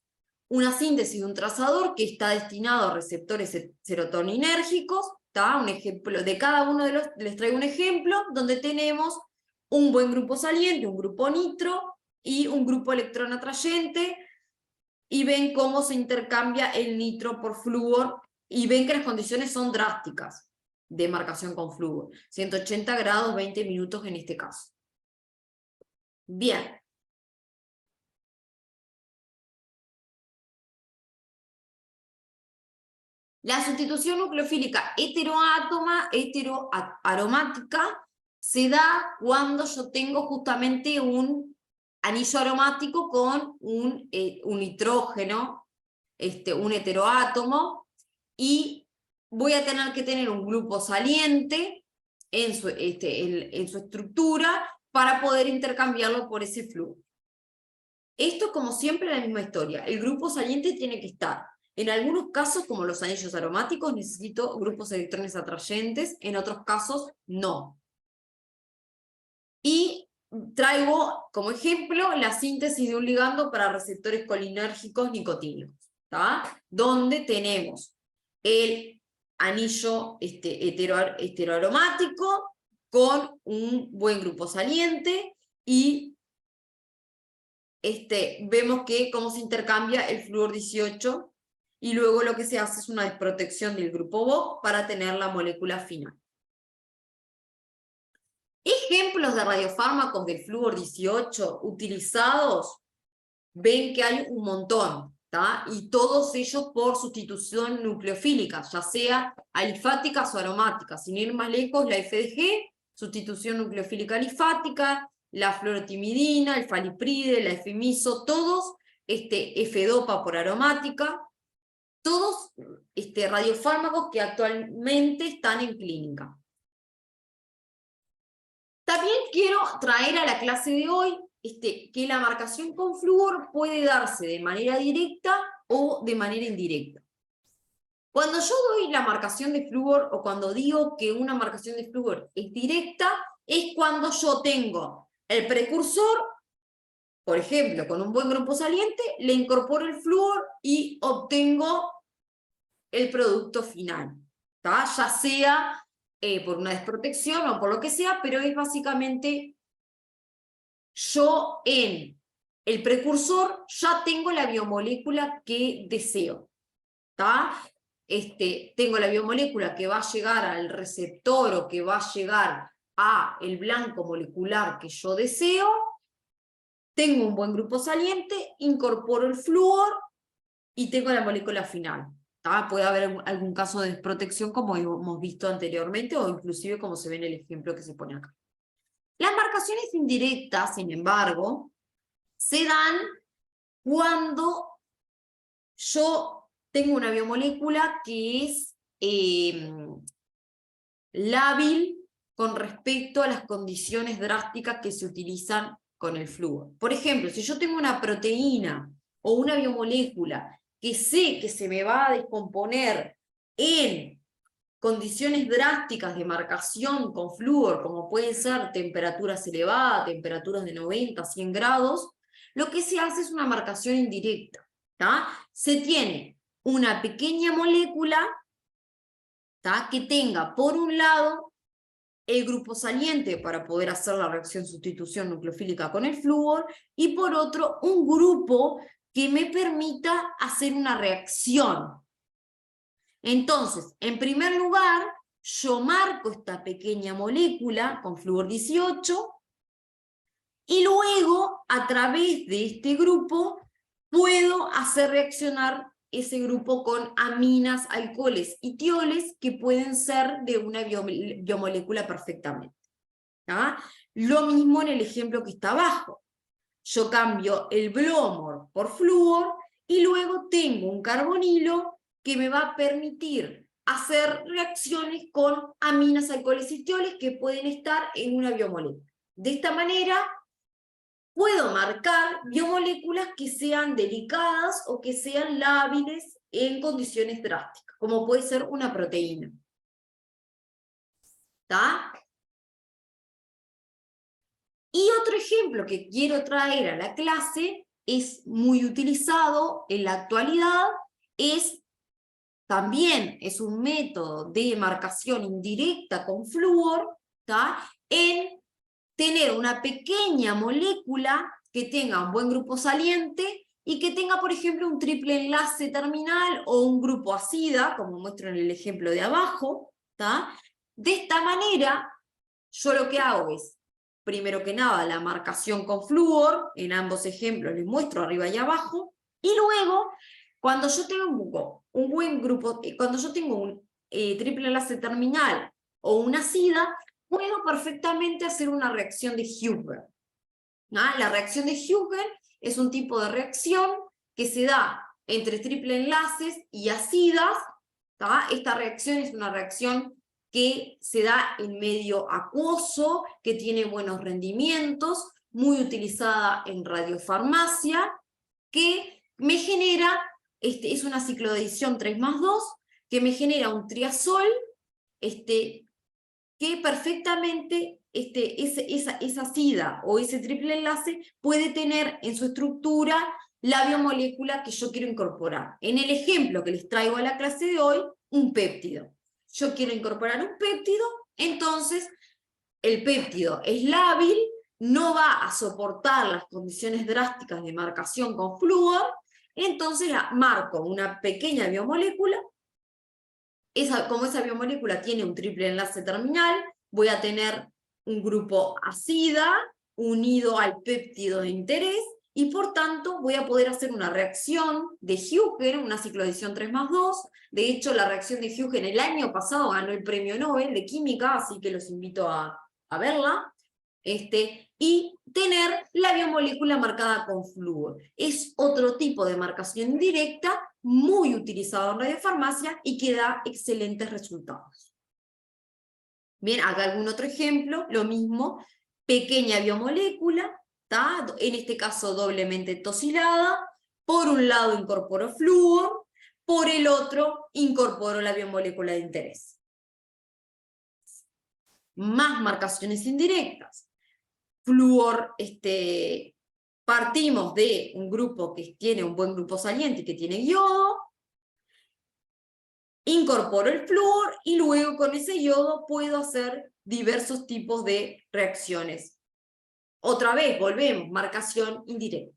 una síntesis de un trazador que está destinado a receptores serotoninérgicos. Un ejemplo de cada uno de los, les traigo un ejemplo donde tenemos un buen grupo saliente, un grupo nitro y un grupo electrón atrayente, y ven cómo se intercambia el nitro por flúor, y ven que las condiciones son drásticas de marcación con flúor. 180 grados, 20 minutos en este caso. Bien. La sustitución nucleofílica heteroaromática se da cuando yo tengo justamente un anillo aromático con un nitrógeno, un heteroátomo, y voy a tener que tener un grupo saliente en su estructura para poder intercambiarlo por ese flúor. Esto, como siempre, la misma historia. El grupo saliente tiene que estar. En algunos casos, como los anillos aromáticos, necesito grupos de electrones atrayentes, en otros casos, no. Y traigo como ejemplo la síntesis de un ligando para receptores colinérgicos nicotínicos, ¿tá? Donde tenemos el anillo heteroaromático con un buen grupo saliente, y vemos que cómo se intercambia el flúor 18, y luego lo que se hace es una desprotección del grupo Boc para tener la molécula final. Ejemplos de radiofármacos del flúor 18 utilizados, ven que hay un montón, ¿tá? Y todos ellos por sustitución nucleofílica, ya sea alifáticas o aromáticas. Sin ir más lejos, la FDG, sustitución nucleofílica alifática, la fluorotimidina, el falipride, la efimiso, todos, F-dopa por aromática, todos radiofármacos que actualmente están en clínica. También quiero traer a la clase de hoy que la marcación con flúor puede darse de manera directa o de manera indirecta. Cuando yo doy la marcación de flúor, o cuando digo que una marcación de flúor es directa, es cuando yo tengo el precursor, por ejemplo, con un buen grupo saliente, le incorporo el flúor y obtengo el producto final, ¿tá? Ya sea por una desprotección o por lo que sea, pero es básicamente yo en el precursor ya tengo la biomolécula que deseo, ¿tá? Tengo la biomolécula que va a llegar al receptor o que va a llegar al blanco molecular que yo deseo, tengo un buen grupo saliente, incorporo el flúor y tengo la molécula final. Puede haber algún caso de desprotección como hemos visto anteriormente, o inclusive como se ve en el ejemplo que se pone acá. Las marcaciones indirectas, sin embargo, se dan cuando yo tengo una biomolécula que es lábil con respecto a las condiciones drásticas que se utilizan con el flúor. Por ejemplo, si yo tengo una proteína o una biomolécula que sé que se me va a descomponer en condiciones drásticas de marcación con flúor, como pueden ser temperaturas elevadas, temperaturas de 90, 100 grados, lo que se hace es una marcación indirecta, ¿tá? Se tiene una pequeña molécula, ¿tá?, que tenga por un lado el grupo saliente para poder hacer la reacción sustitución nucleofílica con el flúor, y por otro un grupo que me permita hacer una reacción. Entonces, en primer lugar, yo marco esta pequeña molécula con flúor 18, y luego, a través de este grupo, puedo hacer reaccionar ese grupo con aminas, alcoholes y tioles que pueden ser de una biomolécula perfectamente. ¿Tá? Lo mismo en el ejemplo que está abajo. Yo cambio el bromor por flúor y luego tengo un carbonilo que me va a permitir hacer reacciones con aminas, alcoholes y tioles que pueden estar en una biomolécula. De esta manera puedo marcar biomoléculas que sean delicadas o que sean lábiles en condiciones drásticas, como puede ser una proteína. ¿Está? Y otro ejemplo que quiero traer a la clase, es muy utilizado en la actualidad, también es un método de marcación indirecta con flúor, ¿tá? En tener una pequeña molécula que tenga un buen grupo saliente y que tenga, por ejemplo, un triple enlace terminal o un grupo acida, como muestro en el ejemplo de abajo, ¿tá? De esta manera, yo lo que hago es, primero que nada, la marcación con flúor, en ambos ejemplos les muestro arriba y abajo, y luego, cuando yo tengo un buen grupo, cuando yo tengo un triple enlace terminal o una acida, puedo perfectamente hacer una reacción de Huber. ¿No? La reacción de Huber es un tipo de reacción que se da entre triple enlaces y acidas. ¿Tá? Esta reacción es una reacción que se da en medio acuoso, que tiene buenos rendimientos, muy utilizada en radiofarmacia, que me genera, es una cicloadición 3+2, que me genera un triazol, que perfectamente esa SIDA o ese triple enlace puede tener en su estructura la biomolécula que yo quiero incorporar. En el ejemplo que les traigo a la clase de hoy, un péptido. Yo quiero incorporar un péptido, entonces el péptido es lábil, no va a soportar las condiciones drásticas de marcación con flúor, entonces marco una pequeña biomolécula. Como esa biomolécula tiene un triple enlace terminal, voy a tener un grupo acida unido al péptido de interés, y por tanto voy a poder hacer una reacción de Hugen, una cicloadición 3+2. De hecho, la reacción de Hugen el año pasado ganó el premio Nobel de Química, así que los invito a verla. Y tener la biomolécula marcada con flúor. Es otro tipo de marcación indirecta, muy utilizado en radiofarmacia y que da excelentes resultados. Bien, acá algún otro ejemplo, lo mismo, pequeña biomolécula, ¿tá? En este caso doblemente tosilada, por un lado incorporo flúor, por el otro incorporo la biomolécula de interés. Más marcaciones indirectas. Flúor, partimos de un grupo que tiene un buen grupo saliente y que tiene yodo, incorporo el flúor y luego con ese yodo puedo hacer diversos tipos de reacciones. Otra vez, volvemos, marcación indirecta.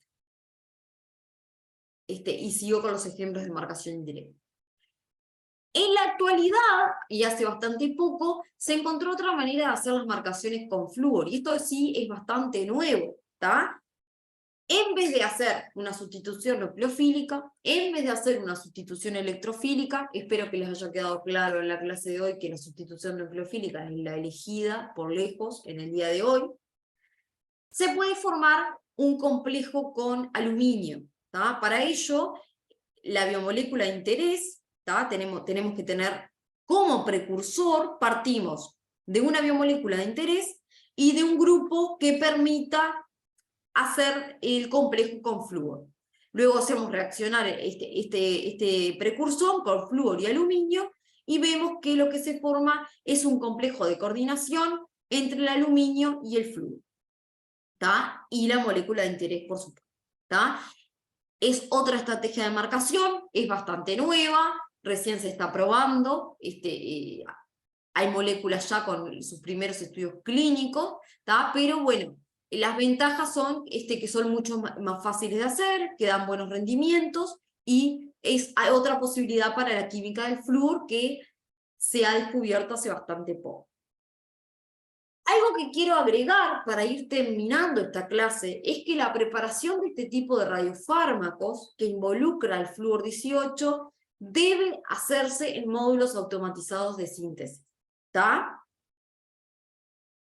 Y sigo con los ejemplos de marcación indirecta. En la actualidad, y hace bastante poco, se encontró otra manera de hacer las marcaciones con flúor, y esto sí es bastante nuevo, ¿tá? En vez de hacer una sustitución nucleofílica, en vez de hacer una sustitución electrofílica, espero que les haya quedado claro en la clase de hoy que la sustitución nucleofílica es la elegida por lejos en el día de hoy, se puede formar un complejo con aluminio. ¿Tá? Para ello, la biomolécula de interés, ¿tá? Tenemos que tener como precursor, partimos de una biomolécula de interés y de un grupo que permita hacer el complejo con flúor. Luego hacemos reaccionar este precursor con flúor y aluminio y vemos que lo que se forma es un complejo de coordinación entre el aluminio y el flúor, ¿tá? Y la molécula de interés, por supuesto, ¿tá? Es otra estrategia de marcación, es bastante nueva, recién se está probando, hay moléculas ya con sus primeros estudios clínicos, ¿tá? Pero bueno, las ventajas son que son mucho más fáciles de hacer, que dan buenos rendimientos, y hay otra posibilidad para la química del flúor que se ha descubierto hace bastante poco. Algo que quiero agregar para ir terminando esta clase es que la preparación de este tipo de radiofármacos que involucra el flúor 18 debe hacerse en módulos automatizados de síntesis. ¿Está?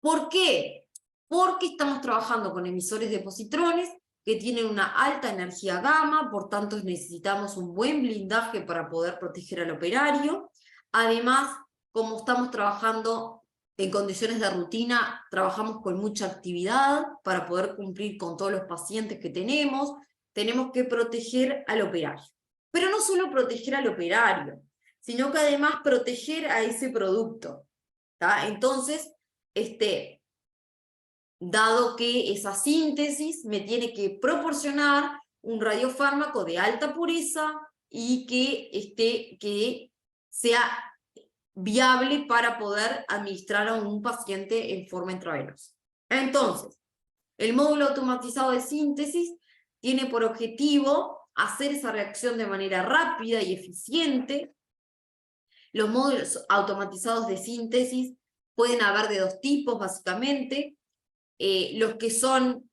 ¿Por qué? Porque estamos trabajando con emisores de positrones que tienen una alta energía gamma, por tanto necesitamos un buen blindaje para poder proteger al operario. Además, como estamos trabajando en condiciones de rutina, trabajamos con mucha actividad para poder cumplir con todos los pacientes que tenemos que proteger al operario. Pero no solo proteger al operario, sino que además proteger a ese producto. ¿Tá? Entonces, dado que esa síntesis me tiene que proporcionar un radiofármaco de alta pureza y que sea viable para poder administrar a un paciente en forma intravenosa. Entonces, el módulo automatizado de síntesis tiene por objetivo hacer esa reacción de manera rápida y eficiente. Los módulos automatizados de síntesis pueden haber de dos tipos, básicamente. Los que son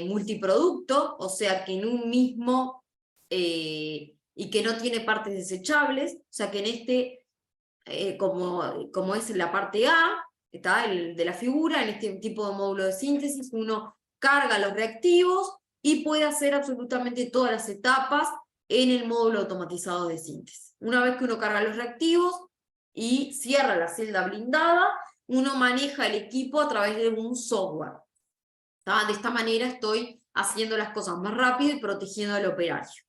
multiproducto, o sea que en un mismo, y que no tiene partes desechables, o sea que en como es la parte A, está el de la figura, en este tipo de módulo de síntesis, uno carga los reactivos y puede hacer absolutamente todas las etapas en el módulo automatizado de síntesis. Una vez que uno carga los reactivos y cierra la celda blindada, uno maneja el equipo a través de un software. ¿Tá? De esta manera estoy haciendo las cosas más rápido y protegiendo al operario.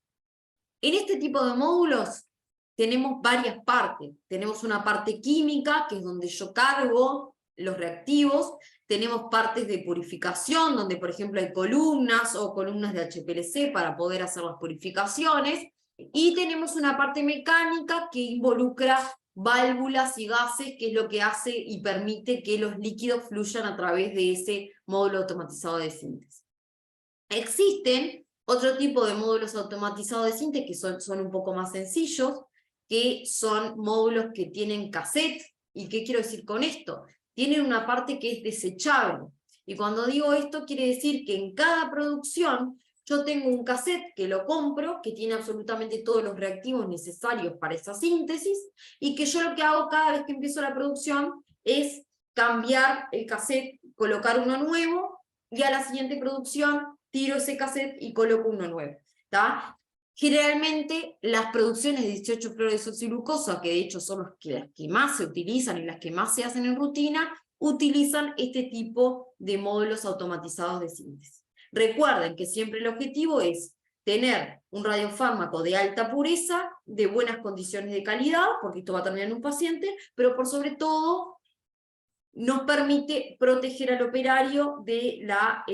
En este tipo de módulos tenemos varias partes. Tenemos una parte química, que es donde yo cargo los reactivos. Tenemos partes de purificación, donde por ejemplo hay columnas o columnas de HPLC para poder hacer las purificaciones. Y tenemos una parte mecánica que involucra válvulas y gases, que es lo que hace y permite que los líquidos fluyan a través de ese módulo automatizado de síntesis. Existen otro tipo de módulos automatizados de síntesis que son un poco más sencillos, que son módulos que tienen cassette. ¿Y qué quiero decir con esto? Tienen una parte que es desechable. Y cuando digo esto, quiere decir que en cada producción yo tengo un cassette que lo compro, que tiene absolutamente todos los reactivos necesarios para esa síntesis, y que yo lo que hago cada vez que empiezo la producción es cambiar el cassette, colocar uno nuevo, y a la siguiente producción tiro ese cassette y coloco uno nuevo. ¿Tá? Generalmente las producciones de 18 fluorodesoxiglucosa, que de hecho son las que más se utilizan y las que más se hacen en rutina, utilizan este tipo de módulos automatizados de síntesis. Recuerden que siempre el objetivo es tener un radiofármaco de alta pureza, de buenas condiciones de calidad, porque esto va a terminar en un paciente, pero por sobre todo nos permite proteger al operario de la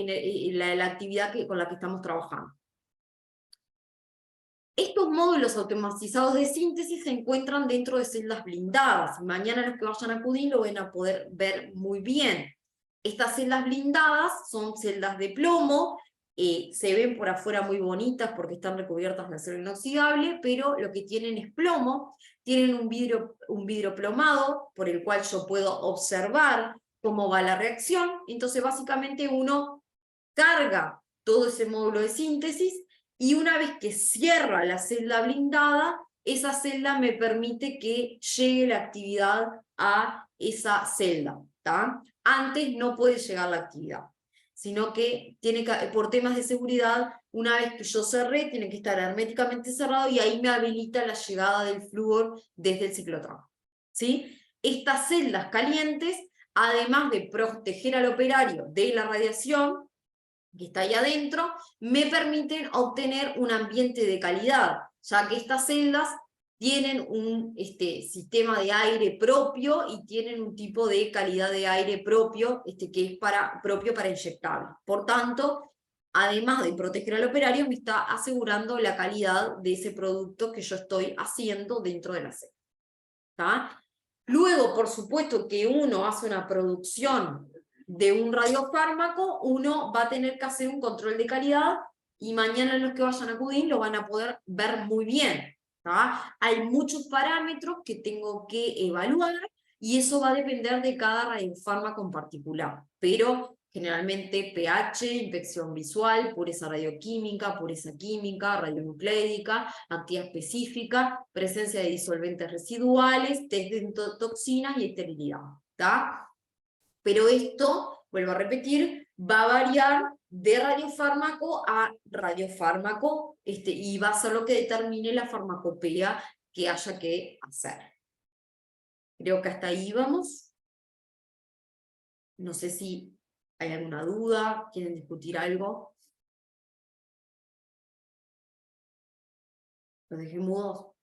actividad con la que estamos trabajando. Estos módulos automatizados de síntesis se encuentran dentro de celdas blindadas. Mañana los que vayan a acudir lo van a poder ver muy bien. Estas celdas blindadas son celdas de plomo, se ven por afuera muy bonitas porque están recubiertas de acero inoxidable, pero lo que tienen es plomo, tienen un vidrio plomado por el cual yo puedo observar cómo va la reacción. Entonces básicamente uno carga todo ese módulo de síntesis y una vez que cierra la celda blindada, esa celda me permite que llegue la actividad a esa celda. ¿Tá? Antes no puede llegar la actividad, sino que por temas de seguridad, una vez que yo cerré, tiene que estar herméticamente cerrado y ahí me habilita la llegada del flúor desde el ciclotrón. ¿Sí? Estas celdas calientes, además de proteger al operario de la radiación que está ahí adentro, me permiten obtener un ambiente de calidad, ya que estas celdas tienen un sistema de aire propio y tienen un tipo de calidad de aire propio, que es propio para inyectable. Por tanto, además de proteger al operario, me está asegurando la calidad de ese producto que yo estoy haciendo dentro de la celda. ¿Tá? Luego, por supuesto, que uno hace una producción de un radiofármaco, uno va a tener que hacer un control de calidad y mañana los que vayan a acudir lo van a poder ver muy bien. ¿Tá? Hay muchos parámetros que tengo que evaluar y eso va a depender de cada radiofármaco en particular, pero generalmente pH, infección visual, pureza radioquímica, pureza química, radionucleica, actividad específica, presencia de disolventes residuales, test de toxinas y esterilidad, ¿está? Pero esto, vuelvo a repetir, va a variar de radiofármaco a radiofármaco, y va a ser lo que determine la farmacopea que haya que hacer. Creo que hasta ahí vamos. No sé si hay alguna duda, quieren discutir algo. Los dejé mudos.